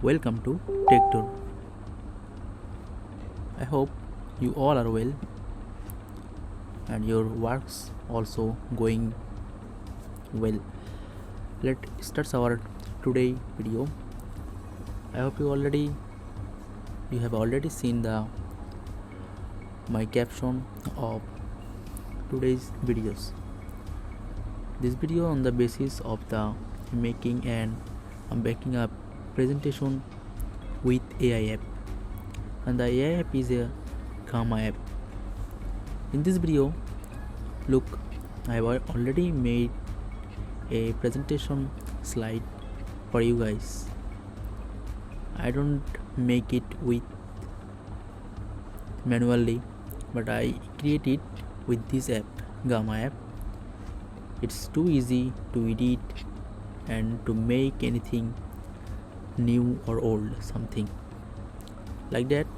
Welcome to Tech Tour. I hope you all are well and your works also going well. Let's start our today video. I hope you have already seen the my caption of today's videos. This video on the basis of the making a presentation with AI app, and the AI app is a Gamma app. In this video, look, I have already made a presentation slide for you guys. I don't make it with manually, but I create it with this app, Gamma app. It's too easy to edit and to make anything new or old, something like that.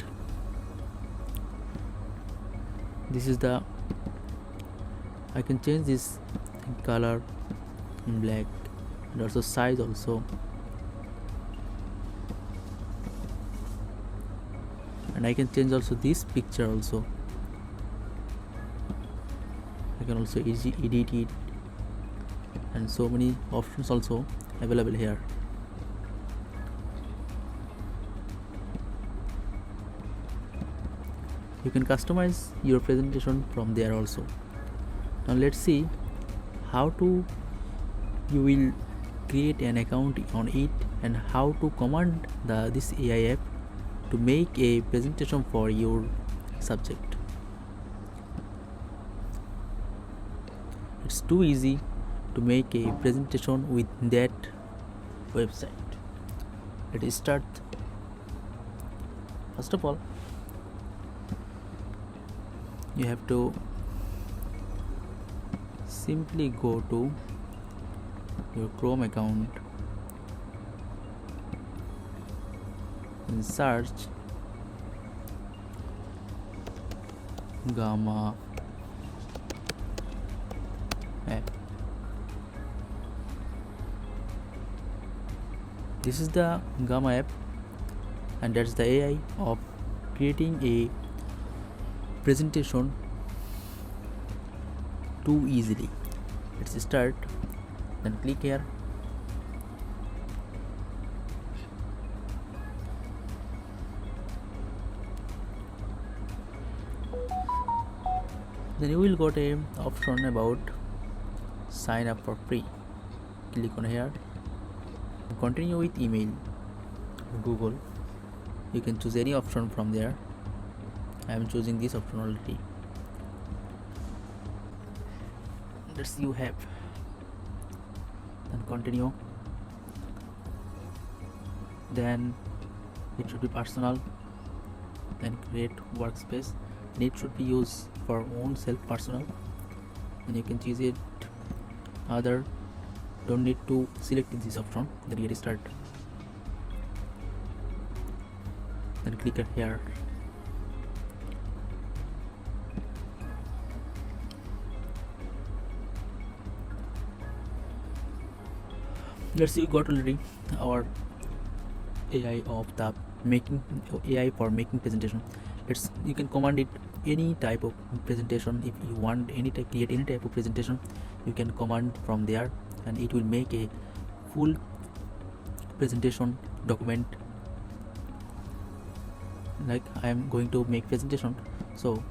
This is the I can change this color in black and also size also, and I can change also this picture also. I can also edit it, and so many options also available here. You can customize your presentation from there also. Now let's see how you will create an account on it and how to command this AI app to make a presentation for your subject. It's too easy to make a presentation with that website. Let's start. First of all, you have to simply go to your Chrome account and search Gamma app. This is the Gamma app, and that's the AI of creating a presentation too easily. Let's start. Then click here. Then you will got a option about sign up for free. Click on here. Continue with email or Google. You can choose any option from there. I am choosing this option already. Let's see you have. Then continue. Then it should be personal. Then create workspace. And it should be used for own self personal. And you can choose it other. Don't need to select this option. Then get start. Then click here. Let's see, we got already our AI of the making AI for making presentation. You can command it any type of presentation. If you want create any type of presentation, you can command from there, and it will make a full presentation document. Like I am going to make presentation, so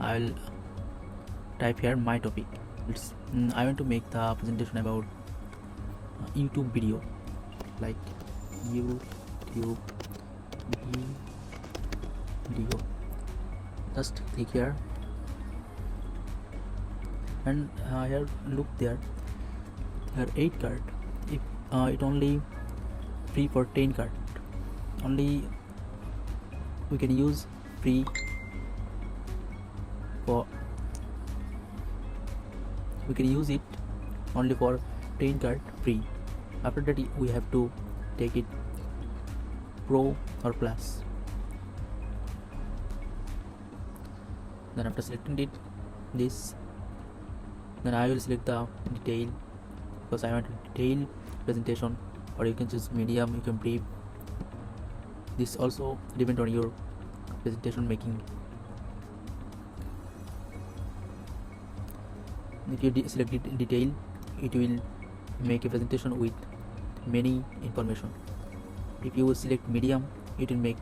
I will type here my topic. I want to make the presentation about YouTube video, like YouTube video. Just click here, and here look there are 8 card. If it only free for 10 card, only we can use free for we can use it only for 10 card free. After that we have to take it pro or plus. Then after selecting this, then I will select the detail, because I want a detailed presentation, or you can choose medium, you can brief, This also depends on your presentation making. If you select detail, it will make a presentation with many information. If you select medium, it will make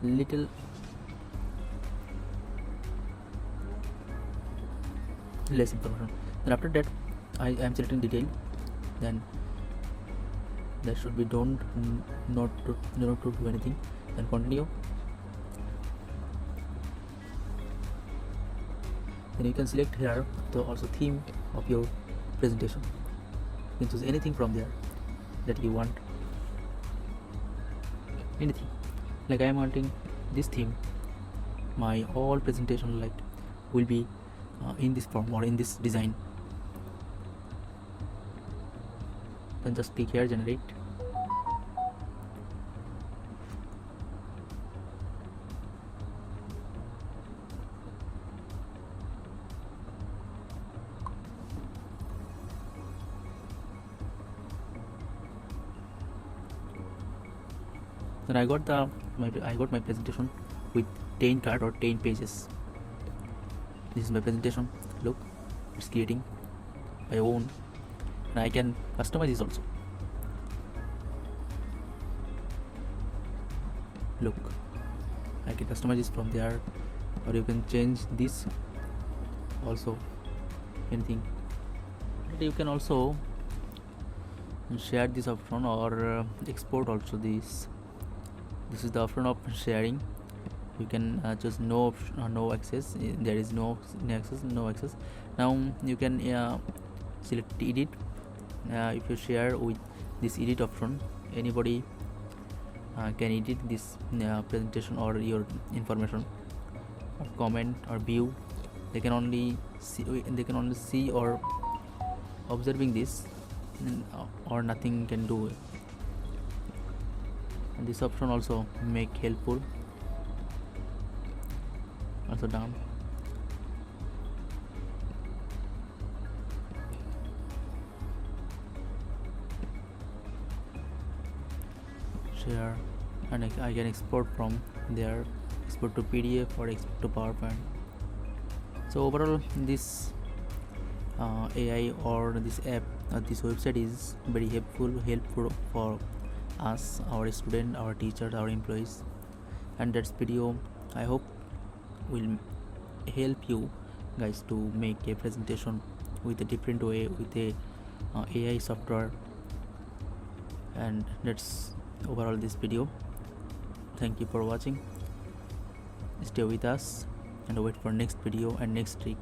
little less information. Then after that, I am selecting detail. Then that should be not to do anything. Then continue. Then you can select here the also theme of your presentation. You can choose anything from there that you want. Anything. Like I am wanting this theme. My all presentation like will be in this form or in this design. Then just click here, generate. Then I got my presentation with 10 card or 10 pages. This is my presentation. Look, it's creating my own, and I can customize this also. Look, I can customize this from there, or you can change this also, anything. You can also share this option or export also this. This is the option of sharing. You can just no access. There is no access. Now you can select edit. If you share with this edit option, anybody can edit this presentation or your information, or comment or view. They can only see or observing this, or nothing can do. And this option also make helpful. Also down. Share, and I can export from there, export to PDF or export to PowerPoint. So overall, this AI or this app, this website is very helpful for us, our student, our teachers, our employees. And that's video, I hope, will help you guys to make a presentation with a different way, with a AI software. And that's overall this video. Thank you for watching. Stay with us and wait for next video and next trick.